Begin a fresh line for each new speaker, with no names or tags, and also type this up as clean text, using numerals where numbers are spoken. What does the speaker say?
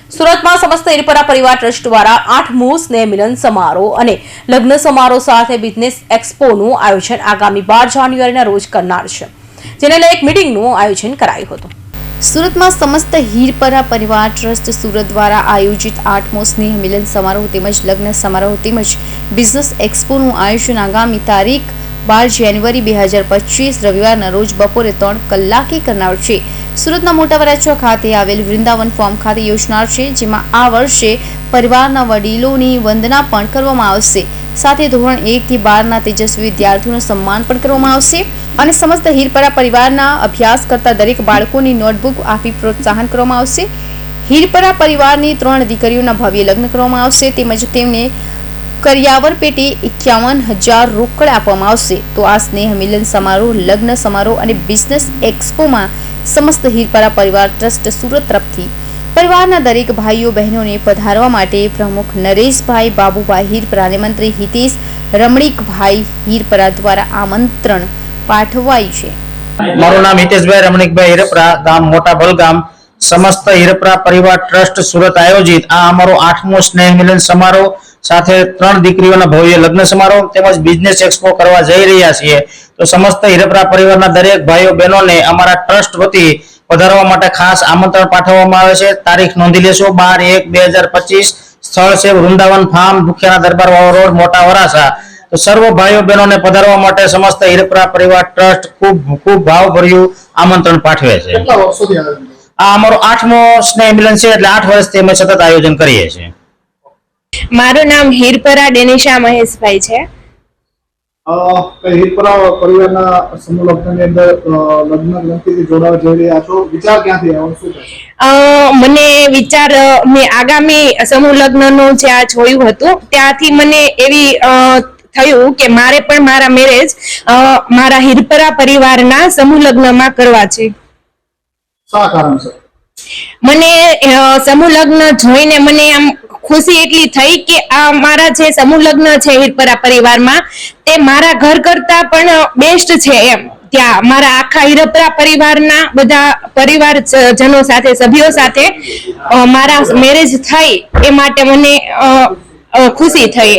સુરતમાં સમસ્ત હિરપરા પરિવાર ટ્રસ્ટ દ્વારા 8મો સ્નેહ મિલન સમારોહ અને લગ્ન સમારોહ સાથે બિઝનેસ એક્સપોનું આયોજન આગામી 12 જાન્યુઆરીના રોજ કરનાર છે, જેને લઈ એક મીટિંગનું આયોજન કરાયું હતું। સુરતમાં સમસ્ત હિરપરા પરિવાર ટ્રસ્ટ સુરત દ્વારા આયોજિત 8મો સ્નેહ મિલન સમારોહ તેમજ લગ્ન સમારોહ તેમજ બિઝનેસ એક્સપોનું આયોજન આગામી તારીખ 12 જાન્યુઆરી 2025 રવિવારના રોજ બપોરે 3 કલાકે કરનાર છે। સુરતના મોટા વરાછા ખાતે આવેલ વૃંદાવન ફાર્મ ખાતે યોજનાર છે, જેમાં આ વર્ષે પરિવારના વડીલોની વંદના પણ કરવામાં આવશે, સાથે ધોરણ 1 થી 12 ના તેજસ્વી વિદ્યાર્થીઓનું સન્માન પણ કરવામાં આવશે અને સમસ્ત હિરપરા પરિવારના અભ્યાસ કરતા દરેક બાળકોની નોટબુક આપી પ્રોત્સાહન કરવામાં આવશે। હિરપરા પરિવારની 3 દીકરીઓના ભવ્ય લગ્ન કરવામાં આવશે તેમજ તેમને કરિયાવર પેટે 51,000 રોકડ આપવામાં આવશે। તો આ સ્નેહ મિલન સમારોહ, લગ્ન સમારોહ અને બિઝનેસ એક્સપોમાં સમસ્ત હિરપરા પરિવાર ટ્રસ્ટ સુરત તરફથી પરિવારના દરેક ભાઈઓ બહેનોને પધારવા માટે પ્રમુખ નરેશભાઈ બાબુભાઈ હિરપરા અને મંત્રી હિતેશ રમણીકભાઈ હિરપરા દ્વારા આમંત્રણ પાઠવાયું છે।
મારું નામ હિતેશભાઈ રમણીકભાઈ હિરપરા, ગામ મોટા બલગામ, સમસ્ત હિરપરા પરિવાર ટ્રસ્ટ સુરત આયોજિત આ અમારો 8મો સ્નેહ મિલન સમારોહ સાથે 3 દીકરીઓના ભવ્ય લગ્ન સમારોહ તેમજ બિઝનેસ એક્સપો કરવા જઈ રહ્યા છીએ। તો સમસ્ત હિરપરા પરિવારના દરેક ભાઈઓ બહેનોને અમારા ટ્રસ્ટ વતી પધારવા માટે ખાસ આમંત્રણ પાઠવવામાં આવે છે। તારીખ નોંધી લેશો 12/1/2025, સ્થળ છે વૃંદાવન ફાર્મ, દુખિયાના દરબાર વાળો રોડ, મોટા વરાછા। તો સર્વ ભાઈઓ બહેનોને પધારવા માટે સમસ્ત હિરપરા પરિવાર ટ્રસ્ટ ખૂબ ભાવભર્યું આમંત્રણ પાઠવે છે। આ અમારો 8મો સ્નેહ મિલન છે, એટલે 8 વર્ષથી અમે સતત આયોજન કરીએ છીએ।
મારું નામ હિરપરા ડેનિશા મહેશભાઈ છે।
હિરપરા પરિવારના સમૂહ લગ્નની અંદર લગ્ન ગ્રંથિથી જોડાવા જઈ રહ્યા છો, વિચાર ક્યાંથી આવ્યો, શું છે?
મને વિચાર મેં આગામી સમૂહ લગ્નનું જ્યાં જોયું હતું ત્યાંથી મને એવી થયું કે મારે પણ મારા મેરેજ મારા હિરપરા પરિવારના સમૂહ લગ્નમાં કરવા છે।
શા કારણસર?
મને સમૂહ લગ્ન જોઈને મને આમ ખુશી એટલી થઈ કે આ મારા જે સમૂહ લગ્ન છે હિરપરા પરિવારમાં તે મારા ઘર કરતા પણ બેસ્ટ છે એમ। ત્યાં મારા આખા હિરપરા પરિવારના બધા પરિવારજનો સાથે, સભ્યો સાથે મારા મેરેજ થાય એ માટે મને ખુશી થઈ।